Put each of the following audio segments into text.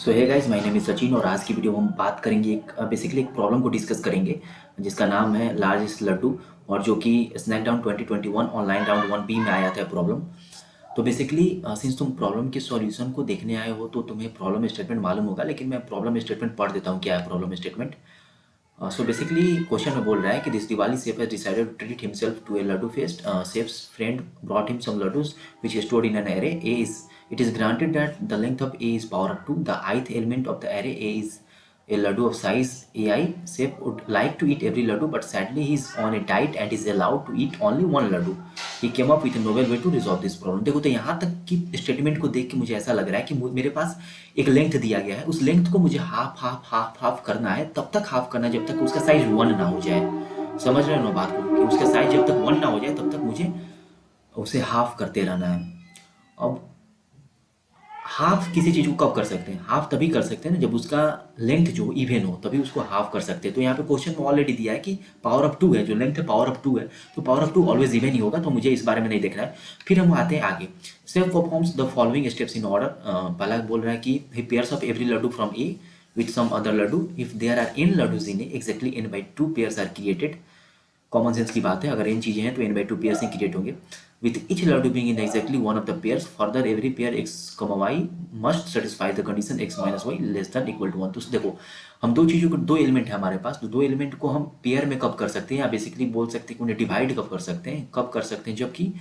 So hey guys, my name is Sachin और आज की वीडियो हम बात करेंगे बेसिकली एक प्रॉब्लम को डिस्कस करेंगे जिसका नाम है लार्जेस्ट लड्डू और जो कि स्नैकडाउन 2021 ऑनलाइन राउंड 1B में आया था प्रॉब्लम। तो बेसिकली सिंस तुम प्रॉब्लम के सॉल्यूशन को देखने आए हो तो तुम्हें प्रॉब्लम स्टेटमेंट मालूम होगा, लेकिन मैं प्रॉब्लम स्टेटमेंट पढ़ देता हूँ क्या है problem statement. So basically question में बोल रहा है कि this Diwali safe has decided to treat himself to a laddu feast. Saf's friend brought him some laddus which is stored in an array. It is granted that the length of A is power up to the ith element of the array. A is a laddu of size AI. Safe would like to eat every laddu, but sadly he is on a diet and is allowed to eat only one laddu. He came up with a novel way to resolve this problem. देखो तो यहाँ तक की statement को देख के मुझे ऐसा लग रहा है कि मेरे पास एक लेंथ दिया गया है, उस लेंथ को मुझे हाफ हाफ हाफ हाफ करना है। तब तक हाफ करना है जब तक उसका साइज 1 ना हो जाए। समझ रहे हो ना बात को, कि उसका साइज जब तक 1 ना हो जाए तब तक मुझे उसे हाफ करते रहना है। अब हाफ किसी चीज़ को कब कर सकते हैं? हाफ तभी कर सकते हैं ना जब उसका लेंथ जो इवन हो, तभी उसको हाफ कर सकते हैं। तो यहाँ पे क्वेश्चन में ऑलरेडी दिया है कि पावर ऑफ 2 है, जो लेंथ है पावर ऑफ 2 है, तो power of 2 always even he होगा, तो मुझे इस बारे में नहीं देखना है। फिर हम आते हैं आगे। Safe performs the following steps in order. पहला बोल रहा है कि he pairs of every laddu from A with some other laddu. If there are n laddus in A, exactly n by 2 pairs are created. Common sense की बात है, अगर n चीज़ें हैं तो n by 2 pairs he create होंगे। With each laddu being in exactly one of the pairs, further every pair x, y must satisfy the condition x minus y less than equal to 1. तो देखो हम दो चीज़ों को, दो element है हमारे पास, तो दो एलिमेंट को हम पेयर में कब कर सकते हैं, या बेसिकली बोल सकते हैं कि उन्हें डिवाइड कब कर सकते हैं, जबकि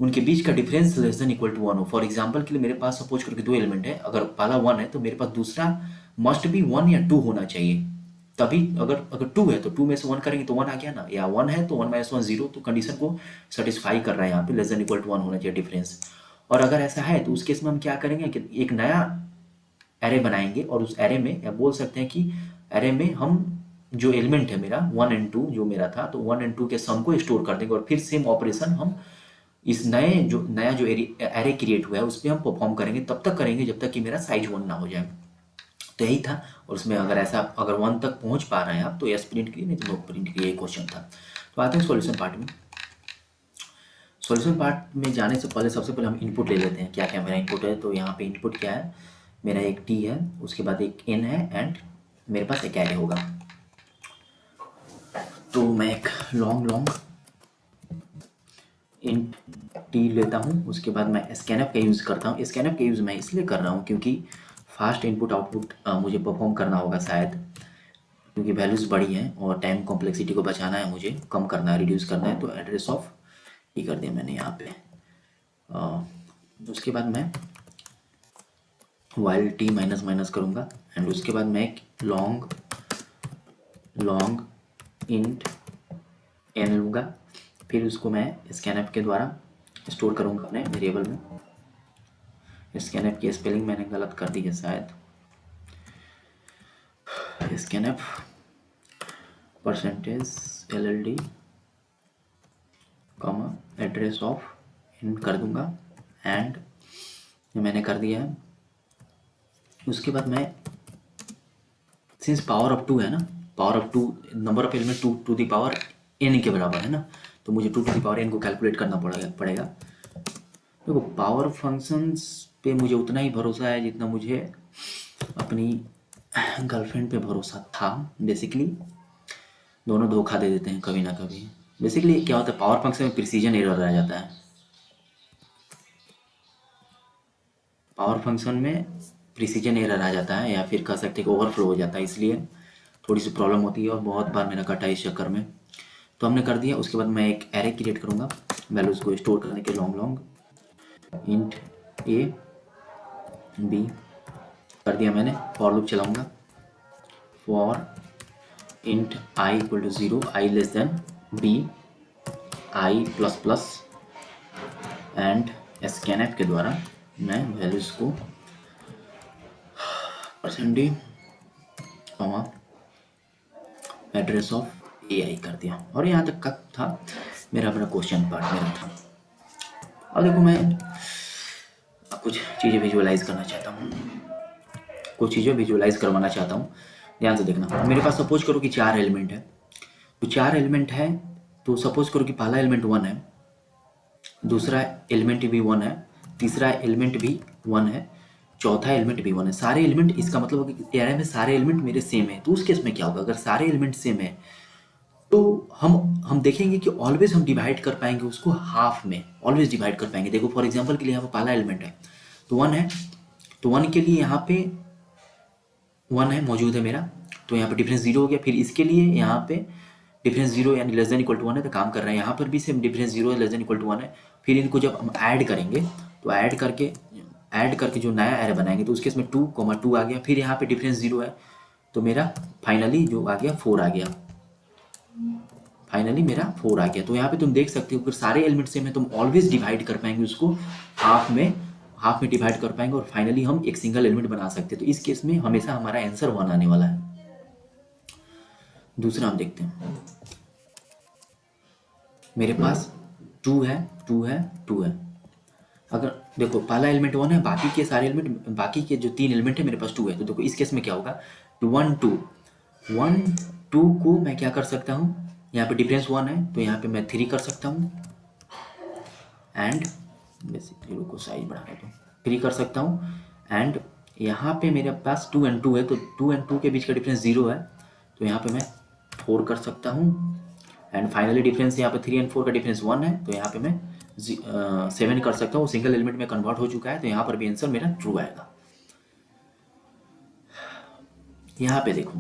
उनके बीच का difference less than equal to 1 हो। फॉर एग्जांपल के लिए मेरे पास सपोज करके दो एलिमेंट है, अगर पहला 1 है तो मेरे पास दूसरा मस्ट बी 1 या 2 होना चाहिए। तभी अगर 2 है तो 2 में से 1 करेंगे तो 1 आ गया ना, या 1 है तो 1 माइनस 1 0, तो कंडीशन को सेटिस्फाई कर रहा है यहाँ पे, लेस देन इक्वल टू 1 होना चाहिए डिफरेंस। और अगर ऐसा है तो उस केस में हम क्या करेंगे कि एक नया एरे बनाएंगे और उस एरे में, या बोल सकते हैं कि एरे में हम जो एलिमेंट है मेरा 1 एंड 2 जो मेरा था, तो 1 एंड 2 के सम को स्टोर कर देंगे और फिर सेम ऑपरेशन हम इस नया जो एरे क्रिएट हुआ है उस पर हम परफॉर्म करेंगे। तब तक करेंगे जब तक कि मेरा साइज 1 ना हो जाए। तो यही था, और उसमें अगर 1 तक पहुंच पा रहे हैं आप तो यस प्रिंट कीजिए, नहीं तो नो प्रिंट कीजिए, यही क्वेश्चन था। तो आते हैं सॉल्यूशन पार्ट में। सॉल्यूशन पार्ट में जाने से पहले सबसे पहले हम इनपुट ले लेते हैं, क्या क्या मेरा इनपुट है। तो यहाँ पे इनपुट क्या है, मेरा एक टी है, उसके बाद एक एन है, एंड मेरे पास एक एरे होगा। तो मैं एक लॉन्ग इंट टी लेता हूँ, उसके बाद मैं स्कैनअप का यूज़ करता हूँ। स्कैनअप का यूज़ मैं इसलिए कर रहा हूँ क्योंकि फास्ट इनपुट आउटपुट मुझे परफॉर्म करना होगा शायद, क्योंकि वैल्यूज़ बड़ी हैं और टाइम कॉम्प्लेक्सिटी को बचाना है, मुझे कम करना है, रिड्यूस करना है। तो एड्रेस ऑफ टी कर दिया मैंने यहाँ पे। उसके बाद मैं वाइल टी माइनस माइनस करूँगा, एंड उसके बाद मैं एक लॉन्ग इंट एन लूँगा, फिर उसको मैं स्कैनअप के द्वारा स्टोर करूँगा अपने वेरिएबल में। स्कैनअप की स्पेलिंग मैंने गलत कर दी है शायद, scanf percentage LLD comma address of इन कर दूंगा, एंड ये मैंने कर दिया है। उसके बाद मैं, सिंस पावर ऑफ 2 है ना, power of 2 number of element 2 to the power n के बराबर है ना, तो मुझे 2 टू द पावर n को कैलकुलेट करना पड़ेगा। देखो पावर फंक्शंस पे मुझे उतना ही भरोसा है जितना मुझे अपनी गर्लफ्रेंड पे भरोसा था। बेसिकली दोनों धोखा दे देते हैं कभी ना कभी। बेसिकली क्या होता है, पावर फंक्शन में प्रिसीजन एरर रह जाता है, पावर फंक्शन में प्रिसीजन एरर आ जाता है, या फिर कह सकते हैं कि ओवरफ्लो हो जाता है, इसलिए थोड़ी सी प्रॉब्लम होती है और बहुत बार मैंने कटा इस चक्कर में। तो हमने कर दिया। उसके बाद मैं एक एरे क्रिएट करूँगा वैल्यूज़ को स्टोर करने के, लॉन्ग इंट ए बी कर दिया मैंने। फॉर लूप चलाऊँगा, for int I equal to 0, I less than B, I plus plus, and scanf के द्वारा मैं वैल्यूज़ को %d comma address of AI कर दिया। और यहाँ तक का था मेरा अपना क्वेश्चन पार्ट मेरा था। अब देखो मैं कुछ चीज़ें विजुअलाइज करना चाहता हूँ, कुछ चीज़ें विजुअलाइज करवाना चाहता हूँ, ध्यान से देखना। मेरे पास सपोज करो कि 4 एलिमेंट है, तो 4 एलिमेंट है, तो सपोज करो कि पहला एलिमेंट 1 है, दूसरा एलिमेंट भी 1 है, तीसरा एलिमेंट भी 1 है, चौथा एलिमेंट भी 1 है, सारे एलिमेंट, इसका मतलब है कि एरे में सारे एलिमेंट मेरे सेम है। तो उस केस में क्या होगा, अगर सारे एलिमेंट सेम है तो हम देखेंगे कि ऑलवेज हम डिवाइड कर पाएंगे उसको हाफ में, ऑलवेज डिवाइड कर पाएंगे। देखो फॉर एग्जांपल के लिए यहाँ पे पहला एलिमेंट है तो 1 है, तो 1 के लिए यहाँ पे 1 है मौजूद है मेरा, तो यहाँ पे डिफरेंस 0 हो गया। फिर इसके लिए यहाँ पे डिफरेंस 0 यानी लेस देन इक्वल टू 1 है तो काम कर रहा है। यहाँ पर भी सेम डिफरेंस 0 है, लेस देन इक्वल टू 1 है। फिर इनको जब हम ऐड करेंगे तो ऐड करके जो नया एरे बनाएंगे तो उसके इसमें 2, 2 आ गया। फिर यहाँ पे डिफरेंस 0 है तो मेरा फाइनली जो आ गया 4 आ गया, फाइनली मेरा 4 आ गया। तो यहाँ पे तुम देख सकते हो अगर सारे एलिमेंट सेम है तो हम ऑलवेज डिवाइड कर पाएंगे उसको हाफ में डिवाइड कर पाएंगे और फाइनली हम एक सिंगल एलिमेंट बना सकते हैं। तो इस केस में हमेशा हमारा आंसर 1 आने वाला है। दूसरा हम देखते हैं, मेरे पास 2 है, 2 है, 2 है। अगर देखो पहला एलिमेंट 1 है, बाकी के सारे एलिमेंट, बाकी के जो 3 एलिमेंट है मेरे पास 2 है। तो देखो इस केस में क्या होगा, 1 2 1 2 को मैं क्या कर सकता हूँ, यहाँ पे डिफरेंस 1 है तो यहाँ पे मैं 3 कर सकता हूँ एंड बेसिकली को साइज बढ़ा देता हूँ, 3 कर सकता हूँ। एंड यहाँ पे मेरे पास 2 and 2 है तो 2 and 2 के बीच का डिफरेंस 0 है तो यहाँ पे मैं 4 कर सकता हूँ। एंड फाइनली डिफरेंस यहाँ पे 3 and 4 का डिफरेंस 1 है तो यहाँ पे मैं 7 कर सकता हूँ। सिंगल एलिमेंट में कन्वर्ट हो चुका है तो यहाँ पर भी आंसर मेरा ट्रू आएगा। यहाँ पे देखो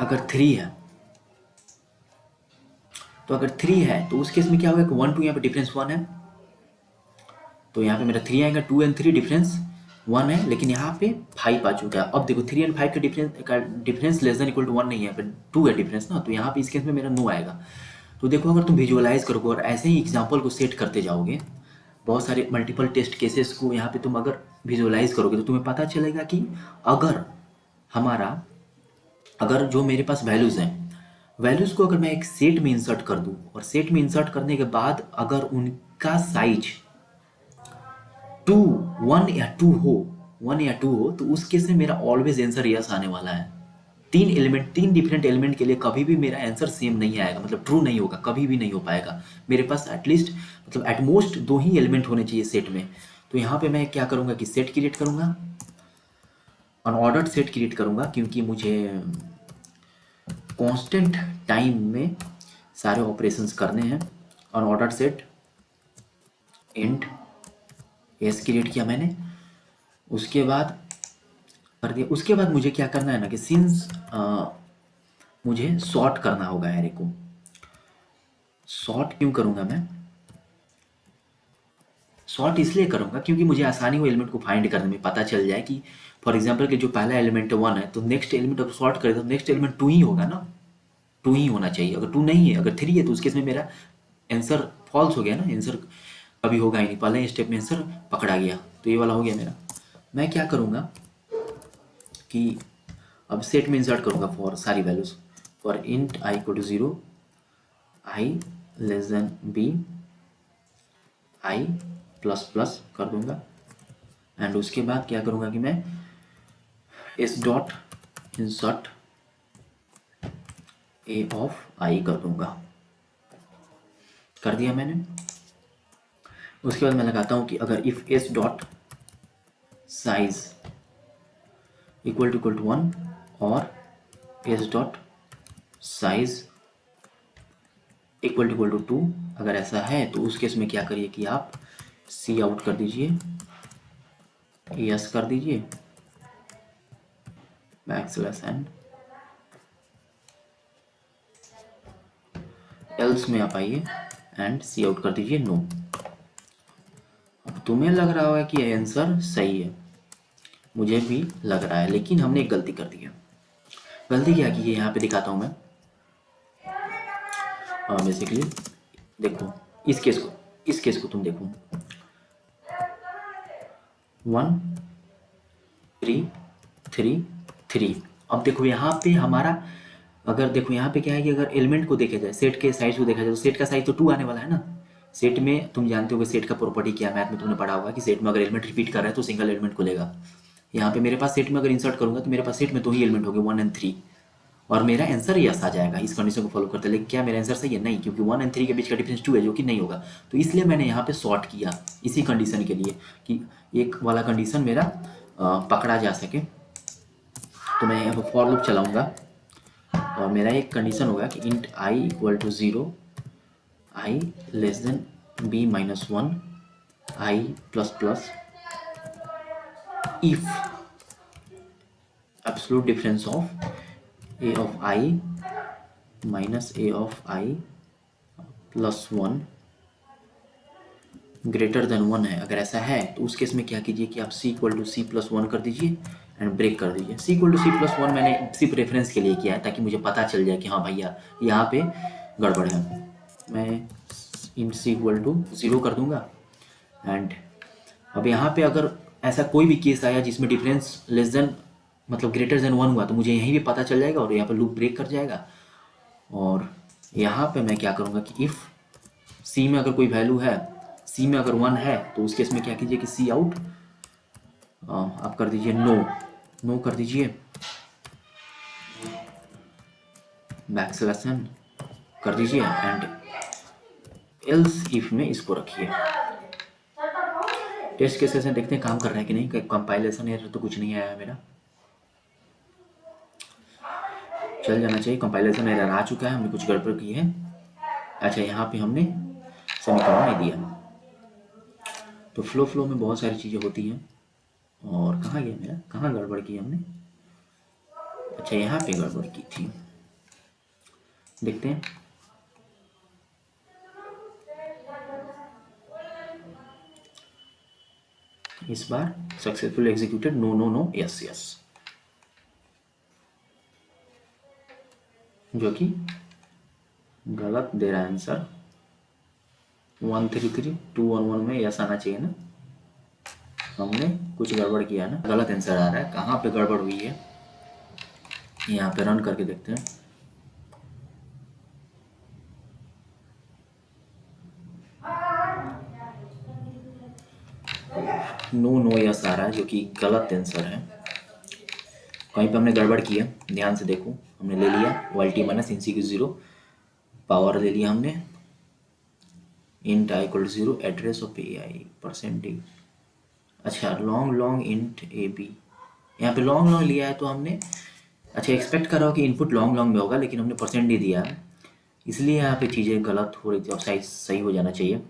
अगर 3 है तो अगर 3 है तो उस केस में क्या होगा कि 1 2 यहाँ पे डिफरेंस 1 है तो यहाँ पे मेरा 3 आएगा। 2 and 3 डिफरेंस 1 है लेकिन यहाँ पे 5 आ चुका है। अब देखो 3 and 5 का difference less than equal to 1 नहीं है, 2 है डिफरेंस ना, तो यहाँ पे इस केस में मेरा नो आएगा। तो देखो अगर तुम विजुअलाइज करोगे और ऐसे ही एग्जाम्पल को सेट करते जाओगे, बहुत सारे मल्टीपल टेस्ट केसेस को यहाँ पे तुम अगर विजुअलाइज करोगे तो तुम्हें पता चलेगा कि अगर जो मेरे पास वैल्यूज़ हैं, वैल्यूज़ को अगर मैं एक सेट में इंसर्ट कर दूँ और सेट में इंसर्ट करने के बाद अगर उनका साइज 1 या 2 हो तो उस केस में मेरा ऑलवेज आंसर यस आने वाला है। 3 डिफरेंट एलिमेंट के लिए कभी भी मेरा आंसर सेम नहीं आएगा, मतलब ट्रू नहीं होगा, कभी भी नहीं हो पाएगा। मेरे पास एटलीस्ट मतलब एटमोस्ट 2 ही एलिमेंट होने चाहिए सेट में। तो यहाँ पे मैं क्या करूँगा कि सेट क्रिएट करूँगा, अनऑर्डर्ड सेट क्रिएट करूँगा क्योंकि मुझे कांस्टेंट टाइम में सारे ऑपरेशंस करने हैं। Unordered set int S create किया मैंने, उसके बाद कर दिया। उसके बाद मुझे क्या करना है ना कि सिंस मुझे सॉर्ट करना होगा एरे को। सॉर्ट क्यों करूँगा मैं, सॉर्ट इसलिए करूँगा क्योंकि मुझे आसानी हो एलिमेंट को फाइंड करने में, पता चल जाए कि फॉर एग्जांपल कि जो पहला एलिमेंट 1 है तो नेक्स्ट एलिमेंट अगर सॉर्ट करें तो नेक्स्ट एलिमेंट 2 ही होगा ना, 2 ही होना चाहिए। अगर 2 नहीं है, अगर 3 है तो उस केस में मेरा आंसर फॉल्स हो गया ना, आंसर कभी होगा ही नहीं, पहले स्टेप में आंसर पकड़ा गया। तो ये वाला हो गया मेरा। मैं क्या करूँगा कि अब सेट में इंसर्ट करूँगा फॉर सारी values, for int i equal to 0, i less than b, i plus plus कर दूंगा। एंड उसके बाद क्या करूँगा कि मैं s dot insert a of i कर दूंगा, कर दिया मैंने। उसके बाद मैं लगाता हूँ कि अगर if s dot size equal to 1 और s dot size equal to 2, अगर ऐसा है तो उस केस में क्या करिए कि आप सी आउट कर दीजिए, यस कर दीजिए, बैकस्लैश एंड एल्स में आप आइए एंड सी आउट कर दीजिए नो। अब तुम्हें लग रहा होगा कि आंसर सही है, मुझे भी लग रहा है, लेकिन हमने एक गलती कर दी है। गलती क्या की है यहाँ पे दिखाता हूँ मैं। बेसिकली देखो इस केस को तुम देखो 1 3 3 3। अब देखो यहाँ पे हमारा, अगर देखो यहाँ पे क्या है कि अगर एलिमेंट को देखा जाए, सेट के साइज को देखा जाए तो सेट का साइज तो 2 आने वाला है ना। सेट में तुम जानते हो कि सेट का प्रॉपर्टी क्या है, मैथ में तुमने पढ़ा होगा कि सेट में अगर एलिमेंट रिपीट कर रहा है तो सिंगल एलिमेंट को लेगा। यहाँ पे मेरे पास सेट में अगर इंसर्ट करूंगा तो मेरे पास सेट में 2 ही एलिमेंट हो गए 1 and 3, और मेरा आंसर यस आ जाएगा इस कंडीशन को फॉलो करते। लेकिन क्या मेरा आंसर सही है? नहीं, क्योंकि 1 और 3 के बीच का डिफरेंस 2 है, जो कि नहीं होगा। तो इसलिए मैंने यहाँ पे सॉर्ट किया इसी कंडीशन के लिए कि एक वाला कंडीशन मेरा पकड़ा जा सके। तो मैं यहाँ पर फॉर लूप चलाऊँगा और मेरा एक कंडीशन होगा कि int I equal to 0, I less than B minus 1, I plus plus if absolute difference of a of I minus a of I plus 1 greater than 1 है। अगर ऐसा है तो उस केस में क्या कीजिए कि आप c equal to C plus 1 कर दीजिए एंड ब्रेक कर दीजिए। c equal to C plus 1 मैंने सिर्फ रेफरेंस के लिए किया है ताकि मुझे पता चल जाए कि हाँ भैया यहाँ पे गड़बड़ है। मैं इन c इक्वल टू 0 कर दूंगा एंड अब यहाँ पे अगर ऐसा कोई भी केस आया जिसमें डिफरेंस लेस देन मतलब ग्रेटर देन 1 हुआ तो मुझे यहीं भी पता चल जाएगा और यहाँ पे लूप ब्रेक कर जाएगा। और यहाँ पे मैं क्या करूँगा कि इफ़ c में अगर कोई वैल्यू है, c में अगर 1 है तो उस केस में क्या कीजिए कि c आउट आप कर दीजिए नो कर दीजिए, बैक स्लैश n कर दीजिए एंड एल्स इफ में इसको रखिए। टेस्ट केसेस में देखते हैं काम कर रहा है कि नहीं। कंपाइलेशन एरर तो कुछ नहीं आया मेरा, चल जाना चाहिए। कंपाइलेशन एरर आ चुका है, हमने कुछ गड़बड़ की है। अच्छा, यहाँ पे हमने सेमीकोलन नहीं दिया। तो फ्लो में बहुत सारी चीज़ें होती हैं। और कहाँ गया मेरा, कहाँ गड़बड़ की हमने? अच्छा, यहाँ पे गड़बड़ की थी, देखते हैं। इस बार सक्सेसफुल एग्जीक्यूटेड नो यस जो कि गलत दे रहा है आंसर। 133 211 में यस आना चाहिए ना, हमने कुछ गड़बड़ किया ना, गलत आंसर आ रहा है। कहाँ पे गड़बड़ हुई है यहाँ पे रन करके देखते हैं। नो यस आ रहा है जो कि गलत आंसर है। कहीं पे हमने गड़बड़ की है, ध्यान से देखो। हमने ले लिया वाइल्टी माइनस इन सी की 0 पावर ले लिया हमने, int I equal 0 address of A I percentage. अच्छा, लॉन्ग इंट ए बी, यहाँ पे लॉन्ग लिया है तो हमने अच्छा एक्सपेक्ट कर रहा हो कि इनपुट लॉन्ग में होगा, लेकिन हमने परसेंट दिया है, इसलिए यहाँ पे चीज़ें गलत हो रही थी। और साइज सही हो जाना चाहिए।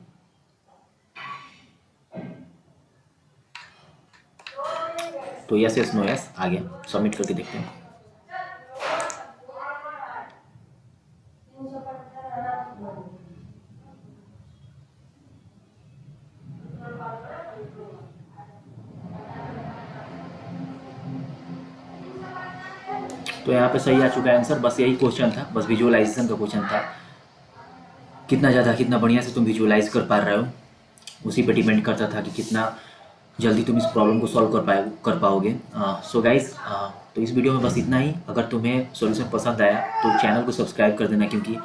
तो यस नो यस आ गया। सबमिट करके देखते हैं। तो यहाँ पे सही आ चुका है आंसर। बस यही क्वेश्चन था, बस विजुअलाइजेशन का क्वेश्चन था। कितना ज़्यादा कितना बढ़िया से तुम विजुअलाइज कर पा रहे हो, उसी पे डिपेंड करता था कि कितना जल्दी तुम इस प्रॉब्लम को सॉल्व कर पाओगे। सो गाइज, तो इस वीडियो में बस इतना ही। अगर तुम्हें सॉल्यूशन पसंद आया तो चैनल को सब्सक्राइब कर देना, क्योंकि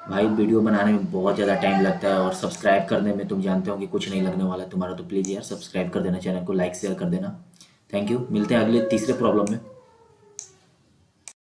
भाई वीडियो बनाने में बहुत ज़्यादा टाइम लगता है और सब्सक्राइब करने में तुम जानते हो कि कुछ नहीं लगने वाला है तुम्हारा। तो प्लीज़ यार सब्सक्राइब कर देना, चैनल को लाइक शेयर कर देना। Thank you. मिलते हैं अगले तीसरे प्रॉब्लम में।